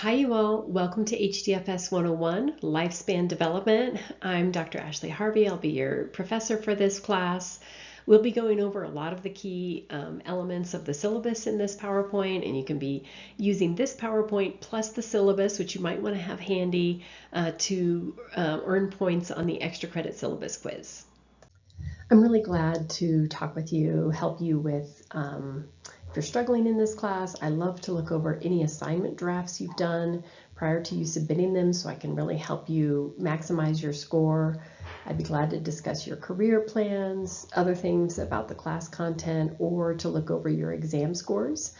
Hi, you all. Welcome to HDFS 101, Lifespan Development. I'm Dr. Ashley Harvey. I'll be your professor for this class. We'll be going over a lot of the key elements of the syllabus in this PowerPoint, and you can be using this PowerPoint plus the syllabus, which you might want to have handy to earn points on the extra credit syllabus quiz. I'm really glad to talk with you, help you with if you're struggling in this class. I love to look over any assignment drafts you've done prior to you submitting them so I can really help you maximize your score. I'd be glad to discuss your career plans, other things about the class content, or to look over your exam scores.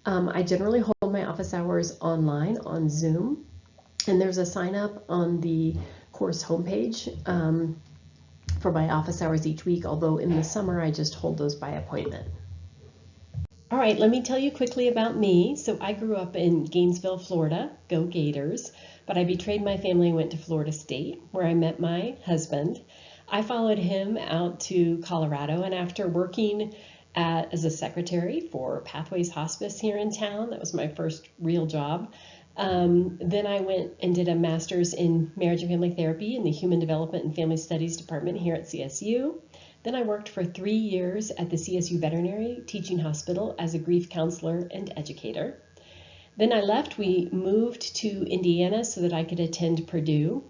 I generally hold my office hours online on Zoom, and there's a sign up on the course homepage for my office hours each week, although in the summer I just hold those by appointment. All right, let me tell you quickly about me. So I grew up in Gainesville, Florida, go Gators, but I betrayed my family and went to Florida State, where I met my husband. I followed him out to Colorado, and after working as a secretary for Pathways Hospice here in town, that was my first real job. Then I went and did a master's in marriage and family therapy in the Human Development and Family Studies department here at CSU. Then I worked for 3 years at the CSU Veterinary Teaching Hospital as a grief counselor and educator. Then I left. We moved to Indiana so that I could attend Purdue.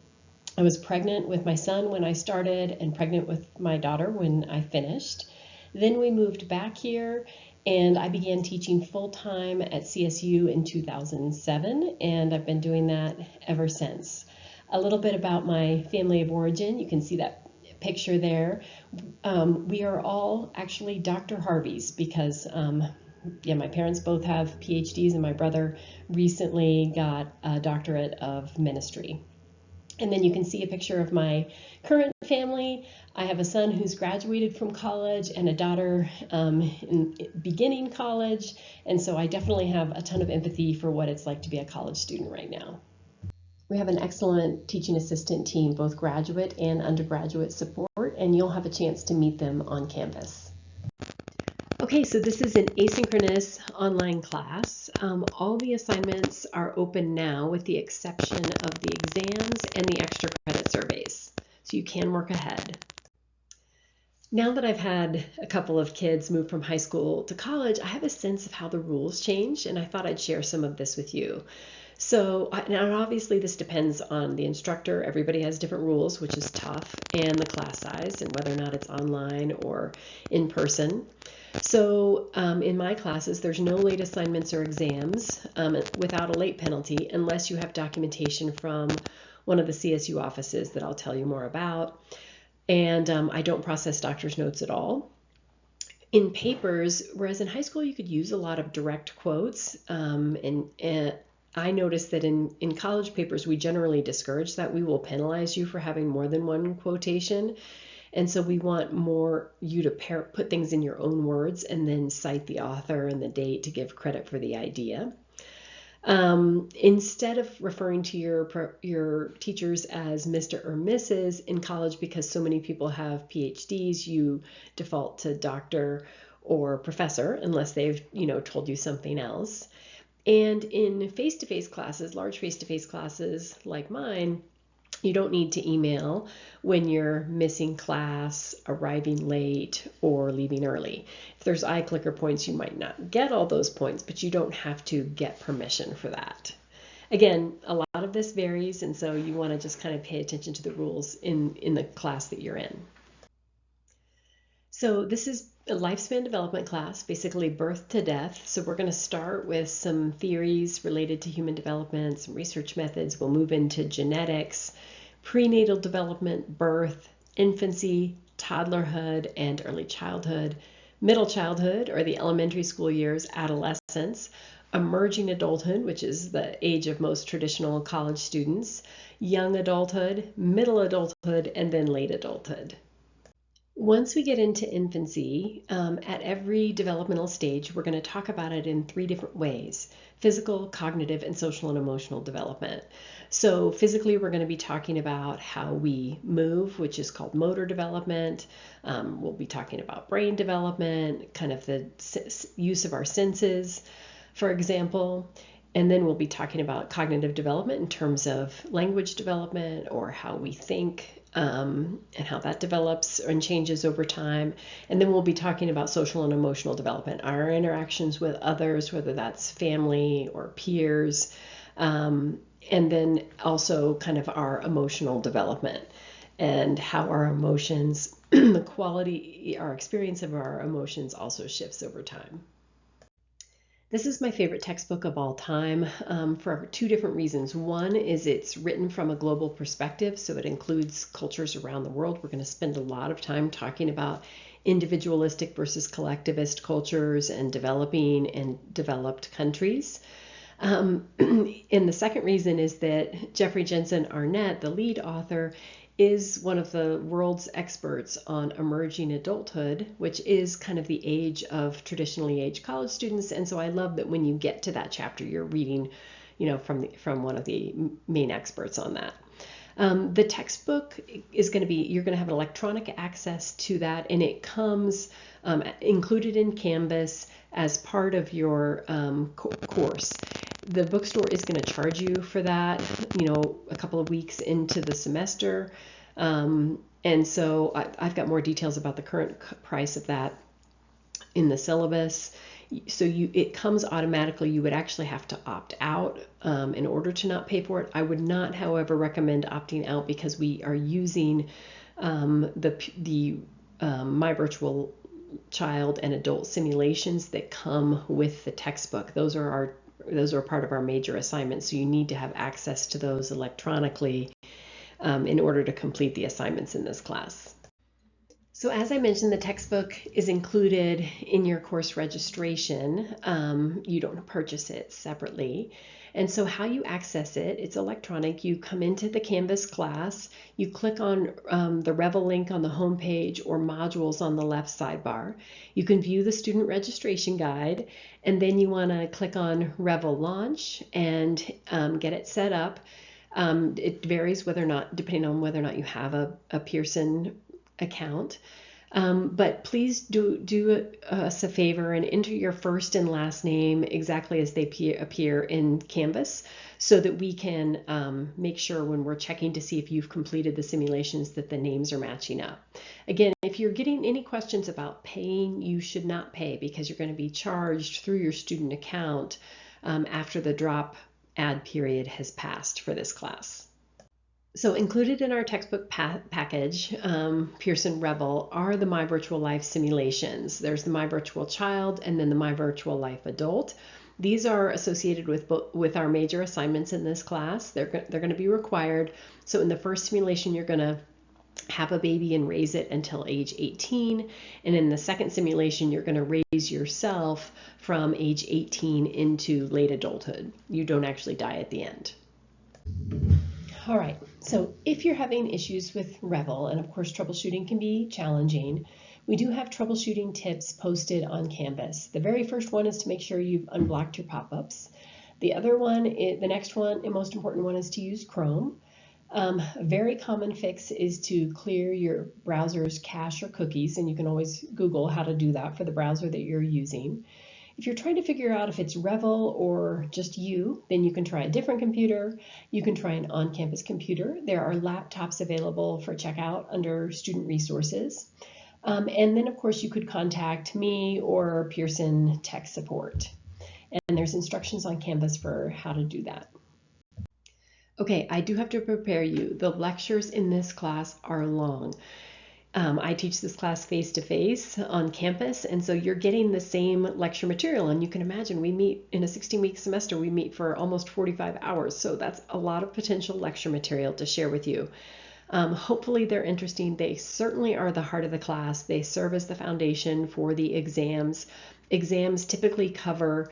I was pregnant with my son when I started and pregnant with my daughter when I finished. Then we moved back here, and I began teaching full-time at CSU in 2007, and I've been doing that ever since. A little bit about my family of origin. You can see that picture there. We are all actually Dr. Harveys because my parents both have PhDs, and my brother recently got a doctorate of ministry. And then you can see a picture of my current family. I have a son who's graduated from college and a daughter in beginning college. And so I definitely have a ton of empathy for what it's like to be a college student right now. We have an excellent teaching assistant team, both graduate and undergraduate support, and you'll have a chance to meet them on campus. Okay, so this is an asynchronous online class. All the assignments are open now with the exception of the exams and the extra credit surveys, so you can work ahead. Now that I've had a couple of kids move from high school to college, I have a sense of how the rules change, and I thought I'd share some of this with you. So now obviously this depends on the instructor. Everybody has different rules, which is tough, and the class size and whether or not it's online or in person. So in my classes, there's no late assignments or exams without a late penalty unless you have documentation from one of the CSU offices that I'll tell you more about. And I don't process doctor's notes at all. In papers, whereas in high school you could use a lot of direct quotes, and I noticed that in college papers we generally discourage that. We will penalize you for having more than one quotation. And so we want you to put things in your own words and then cite the author and the date to give credit for the idea. Instead of referring to your teachers as Mr. or Mrs. in college, because so many people have PhDs, you default to doctor or professor unless they've told you something else. And in face-to-face classes, large face-to-face classes like mine, you don't need to email when you're missing class, arriving late, or leaving early. If there's iClicker points, you might not get all those points, but you don't have to get permission for that. Again, a lot of this varies, and so you want to just kind of pay attention to the rules in the class that you're in. So this is a lifespan development class, basically birth to death. So we're going to start with some theories related to human development, some research methods. We'll move into genetics, prenatal development, birth, infancy, toddlerhood, and early childhood, middle childhood, or the elementary school years, adolescence, emerging adulthood, which is the age of most traditional college students, young adulthood, middle adulthood, and then late adulthood. Once we get into infancy, at every developmental stage, we're going to talk about it in 3 different ways: physical, cognitive, and social and emotional development. So physically, we're going to be talking about how we move, which is called motor development. We'll be talking about brain development, kind of the use of our senses, for example. And then we'll be talking about cognitive development in terms of language development or how we think, and how that develops and changes over time. And then we'll be talking about social and emotional development, our interactions with others, whether that's family or peers, and then also kind of our emotional development and how our emotions, the quality, our experience of our emotions also shifts over time. This is my favorite textbook of all time, for two different reasons. One is it's written from a global perspective, so it includes cultures around the world. We're going to spend a lot of time talking about individualistic versus collectivist cultures and developing and developed countries. And the second reason is that Jeffrey Jensen Arnett, the lead author, is one of the world's experts on emerging adulthood, which is kind of the age of traditionally aged college students. And so I love that when you get to that chapter, you're reading, from one of the main experts on that. The textbook is going to be, you're going to have electronic access to that, and it comes included in Canvas as part of your course. The bookstore is going to charge you for that, a couple of weeks into the semester. And so I've got more details about the current price of that in the syllabus. So it comes automatically. You would actually have to opt out in order to not pay for it. I would not, however, recommend opting out because we are using the My Virtual Child and Adult simulations that come with the textbook. Those are part of our major assignments, so you need to have access to those electronically in order to complete the assignments in this class. So as I mentioned, the textbook is included in your course registration. You don't purchase it separately. And so how you access it, it's electronic. You come into the Canvas class, you click on the Revel link on the home page or modules on the left sidebar. You can view the student registration guide, and then you want to click on Revel Launch and get it set up. It varies depending on whether or not you have a Pearson account. But please do us a favor and enter your first and last name exactly as they appear in Canvas so that we can make sure when we're checking to see if you've completed the simulations that the names are matching up. Again, if you're getting any questions about paying, you should not pay because you're going to be charged through your student account after the drop add period has passed for this class. So included in our textbook package, Pearson Revel, are the My Virtual Life simulations. There's the My Virtual Child and then the My Virtual Life Adult. These are associated with our major assignments in this class. They're going to be required. So in the first simulation, you're going to have a baby and raise it until age 18. And in the second simulation, you're going to raise yourself from age 18 into late adulthood. You don't actually die at the end. All right, so if you're having issues with Revel, and of course troubleshooting can be challenging, we do have troubleshooting tips posted on Canvas. The very first one is to make sure you've unblocked your pop-ups. The next one, and most important one, is to use Chrome. A very common fix is to clear your browser's cache or cookies, and you can always Google how to do that for the browser that you're using. If you're trying to figure out if it's Revel or just you, then you can try a different computer. You can try an on-campus computer. There are laptops available for checkout under Student Resources. And then, of course, you could contact me or Pearson Tech Support. And there's instructions on Canvas for how to do that. Okay, I do have to prepare you. The lectures in this class are long. I teach this class face-to-face on campus, and so you're getting the same lecture material. And you can imagine we meet in a 16-week semester, we meet for almost 45 hours. So that's a lot of potential lecture material to share with you. Hopefully they're interesting. They certainly are the heart of the class. They serve as the foundation for the exams. Exams typically cover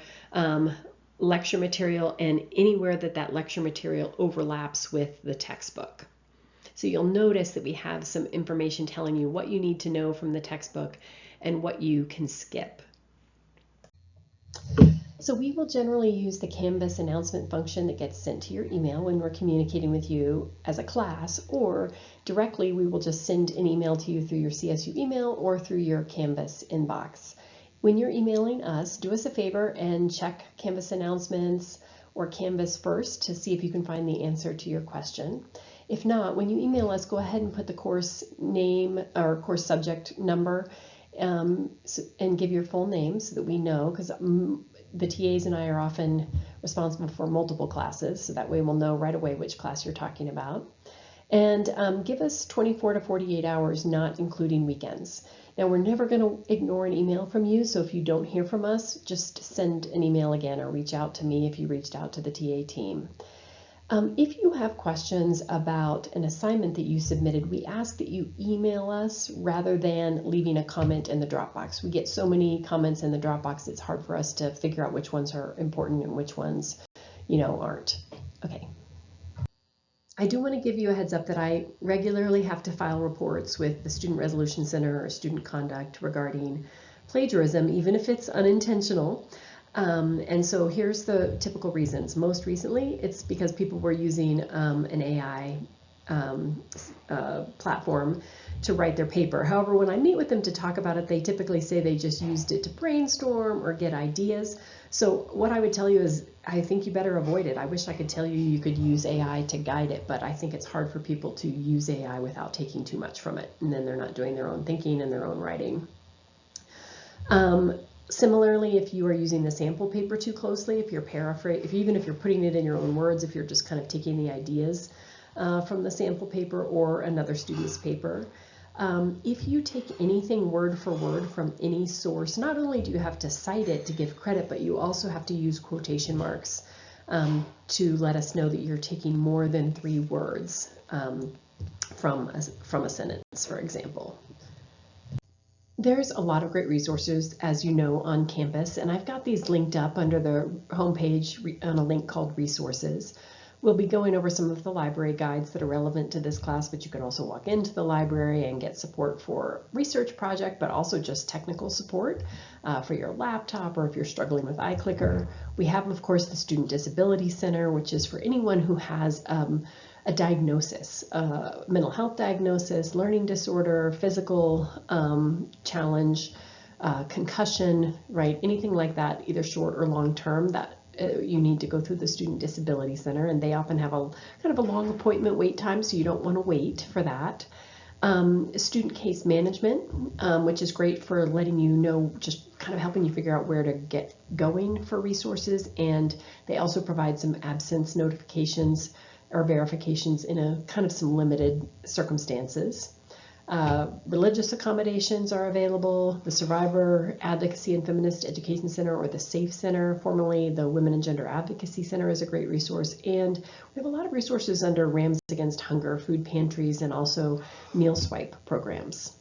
lecture material and anywhere that lecture material overlaps with the textbook. So you'll notice that we have some information telling you what you need to know from the textbook and what you can skip. So we will generally use the Canvas announcement function that gets sent to your email when we're communicating with you as a class, or directly we will just send an email to you through your CSU email or through your Canvas inbox. When you're emailing us, do us a favor and check Canvas announcements or Canvas first to see if you can find the answer to your question. If not, when you email us, go ahead and put the course name or course subject number and give your full name so that we know, because the TAs and I are often responsible for multiple classes, so that way we'll know right away which class you're talking about. And give us 24 to 48 hours, not including weekends. Now, we're never going to ignore an email from you, so if you don't hear from us, just send an email again or reach out to me if you reached out to the TA team. If you have questions about an assignment that you submitted, we ask that you email us rather than leaving a comment in the Dropbox. We get so many comments in the Dropbox, it's hard for us to figure out which ones are important and which ones, aren't. Okay. I do want to give you a heads up that I regularly have to file reports with the Student Resolution Center or Student Conduct regarding plagiarism, even if it's unintentional. And so here's the typical reasons. Most recently, it's because people were using an AI platform to write their paper. However, when I meet with them to talk about it, they typically say they just used it to brainstorm or get ideas. So what I would tell you is I think you better avoid it. I wish I could tell you you could use AI to guide it, but I think it's hard for people to use AI without taking too much from it, and then they're not doing their own thinking and their own writing. Similarly, if you are using the sample paper too closely, if you're even if you're putting it in your own words, if you're just kind of taking the ideas from the sample paper or another student's paper, if you take anything word for word from any source, not only do you have to cite it to give credit, but you also have to use quotation marks to let us know that you're taking more than 3 words from a sentence, for example. There's a lot of great resources, as you know, on campus, and I've got these linked up under the homepage on a link called Resources. We'll be going over some of the library guides that are relevant to this class, but you can also walk into the library and get support for research project, but also just technical support for your laptop or if you're struggling with iClicker. We have, of course, the Student Disability Center, which is for anyone who has a diagnosis, mental health diagnosis, learning disorder, physical challenge, concussion, right? Anything like that, either short or long term, that you need to go through the Student Disability Center, and they often have a kind of a long appointment wait time, so you don't want to wait for that. Student case management, which is great for letting you know, just kind of helping you figure out where to get going for resources, and they also provide some absence notifications or verifications in a kind of some limited circumstances. Religious accommodations are available. The Survivor Advocacy and Feminist Education Center, or the SAFE Center, formerly the Women and Gender Advocacy Center, is a great resource. And we have a lot of resources under Rams Against Hunger, food pantries, and also meal swipe programs.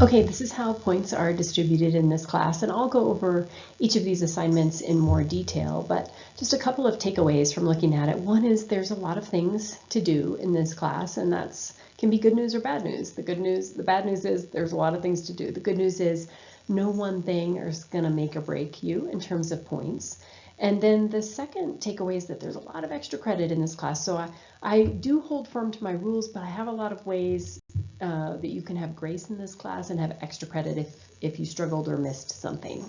Okay, this is how points are distributed in this class, and I'll go over each of these assignments in more detail, but just a couple of takeaways from looking at it. One is there's a lot of things to do in this class, and that's can be good news or bad news. The bad news is there's a lot of things to do. The good news is no one thing is going to make or break you in terms of points. And then the second takeaway is that there's a lot of extra credit in this class. So I do hold firm to my rules, but I have a lot of ways that you can have grace in this class and have extra credit if you struggled or missed something.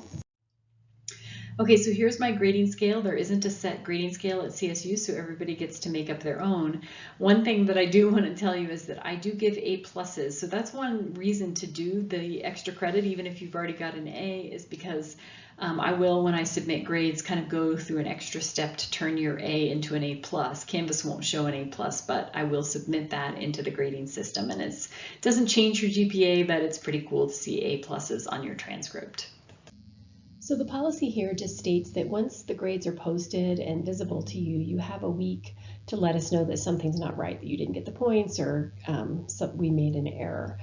Okay, so here's my grading scale. There isn't a set grading scale at CSU, so everybody gets to make up their own. One thing that I do want to tell you is that I do give A+. So that's one reason to do the extra credit, even if you've already got an A, is because I will, when I submit grades, kind of go through an extra step to turn your A into an A+. Canvas won't show an A+, but I will submit that into the grading system. And it doesn't change your GPA, but it's pretty cool to see A+ on your transcript. So the policy here just states that once the grades are posted and visible to you, you have a week to let us know that something's not right, that you didn't get the points, or we made an error.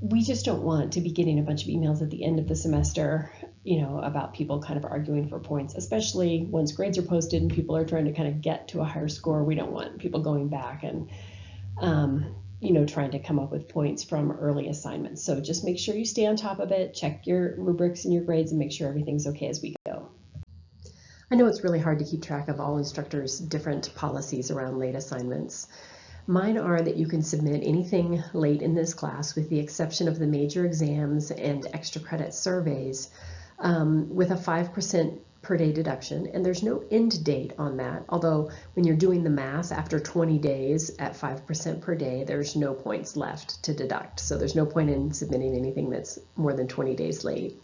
We just don't want to be getting a bunch of emails at the end of the semester, about people kind of arguing for points, especially once grades are posted and people are trying to kind of get to a higher score. We don't want people going back and trying to come up with points from early assignments. So just make sure you stay on top of it, check your rubrics and your grades, and make sure everything's okay as we go. I know it's really hard to keep track of all instructors' different policies around late assignments. Mine are that you can submit anything late in this class with the exception of the major exams and extra credit surveys with a 5% per day deduction, and there's no end date on that. Although when you're doing the math after 20 days at 5% per day, there's no points left to deduct. So there's no point in submitting anything that's more than 20 days late.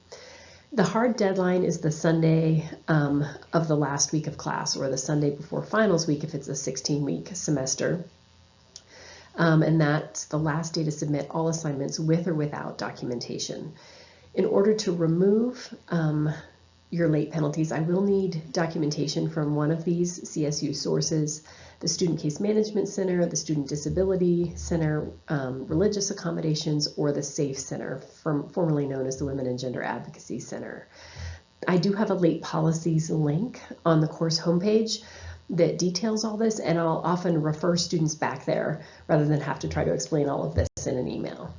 The hard deadline is the Sunday of the last week of class, or the Sunday before finals week if it's a 16-week semester. And that's the last day to submit all assignments with or without documentation. In order to remove your late penalties, I will need documentation from one of these CSU sources: the Student Case Management Center, the Student Disability Center, Religious Accommodations, or the SAFE Center, formerly known as the Women and Gender Advocacy Center. I do have a late policies link on the course homepage that details all this, and I'll often refer students back there rather than have to try to explain all of this in an email.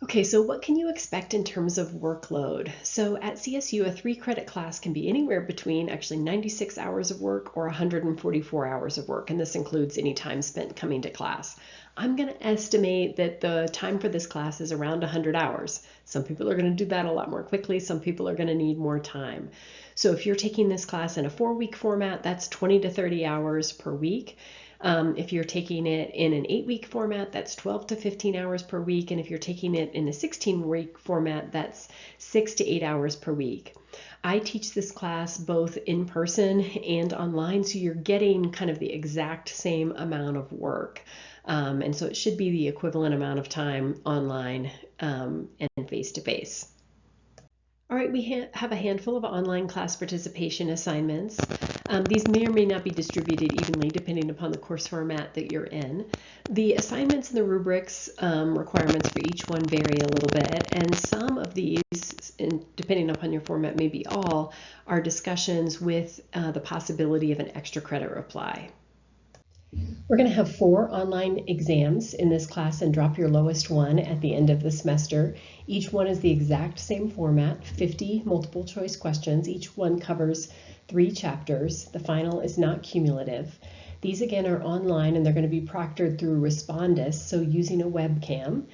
Okay, so what can you expect in terms of workload? So at CSU, a 3-credit class can be anywhere between actually 96 hours of work or 144 hours of work, and this includes any time spent coming to class. I'm going to estimate that the time for this class is around 100 hours. Some people are going to do that a lot more quickly. Some people are going to need more time. So if you're taking this class in a 4-week format, that's 20 to 30 hours per week. If you're taking it in an 8-week format, that's 12 to 15 hours per week. And if you're taking it in a 16-week format, that's 6 to 8 hours per week. I teach this class both in person and online, so you're getting kind of the exact same amount of work. And so it should be the equivalent amount of time online and face-to-face. All right, we have a handful of online class participation assignments. These may or may not be distributed evenly depending upon the course format that you're in. The assignments and the rubrics requirements for each one vary a little bit, and some of these, depending upon your format, maybe all, are discussions with the possibility of an extra credit reply. We're going to have 4 online exams in this class and drop your lowest one at the end of the semester. Each one is the exact same format, 50 multiple choice questions. Each one covers 3 chapters. The final is not cumulative. These again are online, and they're going to be proctored through Respondus, so using a webcam.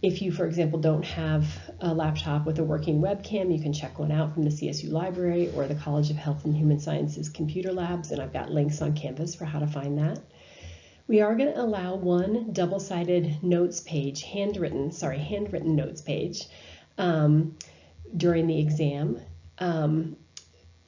If you, for example, don't have a laptop with a working webcam, you can check one out from the CSU Library or the College of Health and Human Sciences Computer Labs, and I've got links on Canvas for how to find that. We are going to allow one double-sided notes page, handwritten notes page during the exam.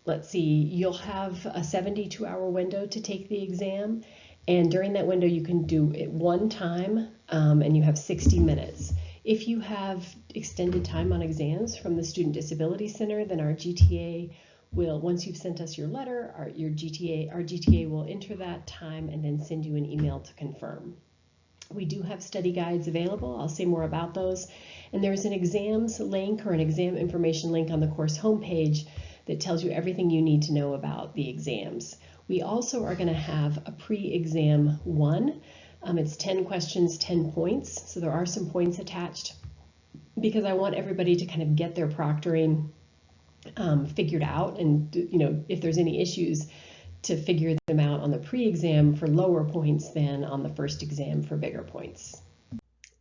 Let's see, you'll have a 72-hour window to take the exam, and during that window you can do it one time, and you have 60 minutes. If you have extended time on exams from the Student Disability Center, then our GTA will, once you've sent us your letter, our GTA will enter that time and then send you an email to confirm. We do have study guides available. I'll say more about those. And there's an exams link or an exam information link on the course homepage that tells you everything you need to know about the exams. We also are going to have a pre-exam 1. It's 10 questions, 10 points. So there are some points attached because I want everybody to kind of get their proctoring figured out, and if there's any issues, to figure them out on the pre-exam for lower points than on the first exam for bigger points.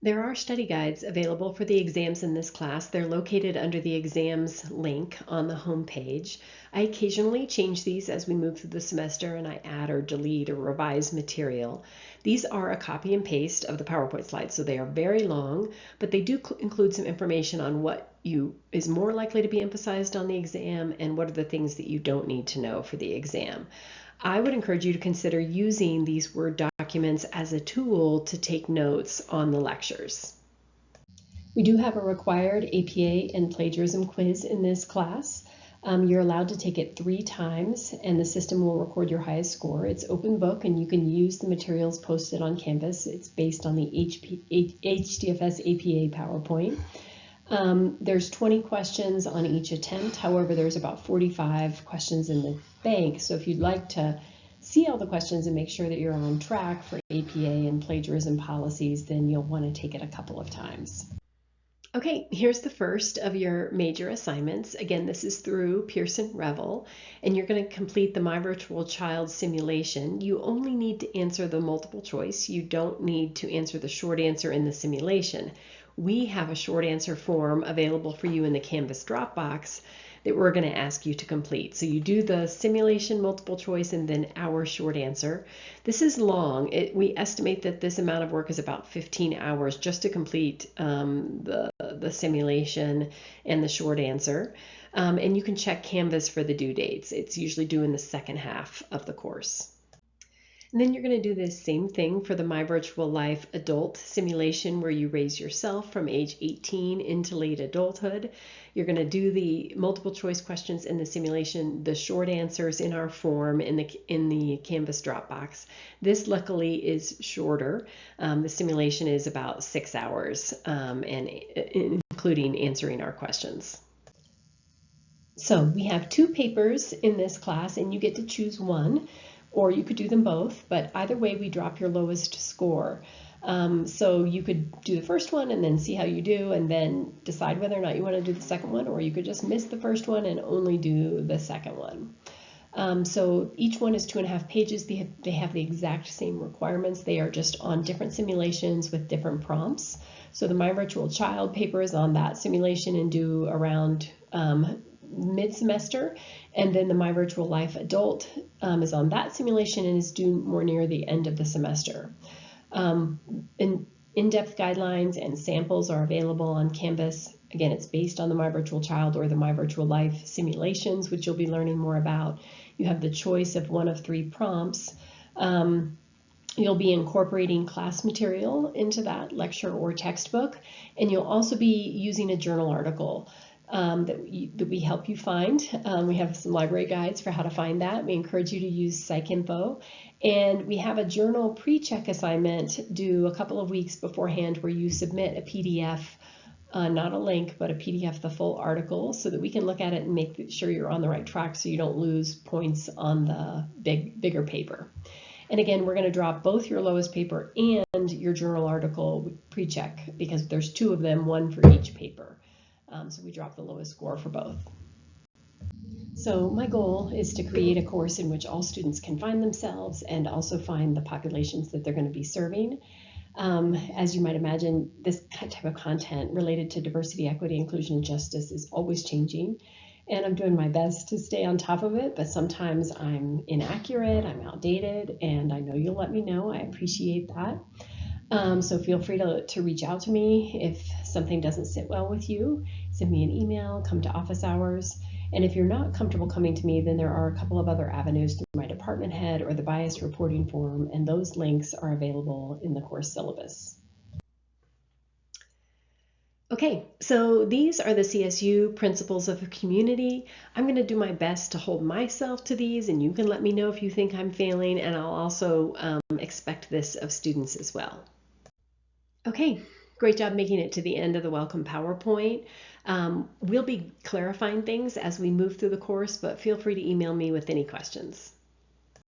There are study guides available for the exams in this class. They're located under the exams link on the home page. I occasionally change these as we move through the semester, and I add or delete or revise material. These are a copy and paste of the PowerPoint slides, so they are very long, but they do include some information on what is more likely to be emphasized on the exam and what are the things that you don't need to know for the exam. I would encourage you to consider using these Word documents as a tool to take notes on the lectures. We do have a required APA and plagiarism quiz in this class. You're allowed to take it 3 times, and the system will record your highest score. It's open book, and you can use the materials posted on Canvas. It's based on the HDFS APA PowerPoint. There's 20 questions on each attempt. However, there's about 45 questions in the bank. So if you'd like to see all the questions and make sure that you're on track for APA and plagiarism policies, then you'll want to take it a couple of times. Okay, here's the first of your major assignments. Again, this is through Pearson Revel, and you're going to complete the My Virtual Child simulation. You only need to answer the multiple choice. You don't need to answer the short answer in the simulation. We have a short answer form available for you in the Canvas Dropbox that we're going to ask you to complete. So you do the simulation multiple choice and then our short answer. This is long. We estimate that this amount of work is about 15 hours just to complete the simulation and the short answer. And you can check Canvas for the due dates. It's usually due in the second half of the course. And then you're going to do the same thing for the My Virtual Life adult simulation where you raise yourself from age 18 into late adulthood. You're going to do the multiple choice questions in the simulation, the short answers in our form in the Canvas Dropbox. This luckily is shorter. The simulation is about 6 hours, and including answering our questions. So we have 2 papers in this class and you get to choose one, or you could do them both, but either way we drop your lowest score. So you could do the first one and then see how you do and then decide whether or not you want to do the second one, or you could just miss the first one and only do the second one. So each one is 2.5 pages. They have the exact same requirements. They are just on different simulations with different prompts. So the My Virtual Child paper is on that simulation and due around mid-semester, and then the My Virtual Life Adult is on that simulation and is due more near the end of the semester. In-depth guidelines and samples are available on Canvas. Again, it's based on the My Virtual Child or the My Virtual Life simulations, which you'll be learning more about. You have the choice of one of 3 prompts. You'll be incorporating class material into that lecture or textbook, and you'll also be using a journal article that we help you find. We have some library guides for how to find that. We encourage you to use PsycInfo. And we have a journal pre-check assignment due a couple of weeks beforehand where you submit a PDF, not a link, but a PDF, the full article, so that we can look at it and make sure you're on the right track so you don't lose points on the bigger paper. And again, we're going to drop both your lowest paper and your journal article pre-check because there's 2 of them, one for each paper. So we drop the lowest score for both. So my goal is to create a course in which all students can find themselves and also find the populations that they're going to be serving. As you might imagine, this type of content related to diversity, equity, inclusion, and justice is always changing. And I'm doing my best to stay on top of it, but sometimes I'm inaccurate, I'm outdated, and I know you'll let me know. I appreciate that. So feel free to reach out to me if something doesn't sit well with you. Send me an email, come to office hours. And if you're not comfortable coming to me, then there are a couple of other avenues through my department head or the bias reporting forum, and those links are available in the course syllabus. Okay, so these are the CSU principles of community. I'm going to do my best to hold myself to these, and you can let me know if you think I'm failing, and I'll also expect this of students as well. Okay, great job making it to the end of the welcome PowerPoint. We'll be clarifying things as we move through the course, but feel free to email me with any questions.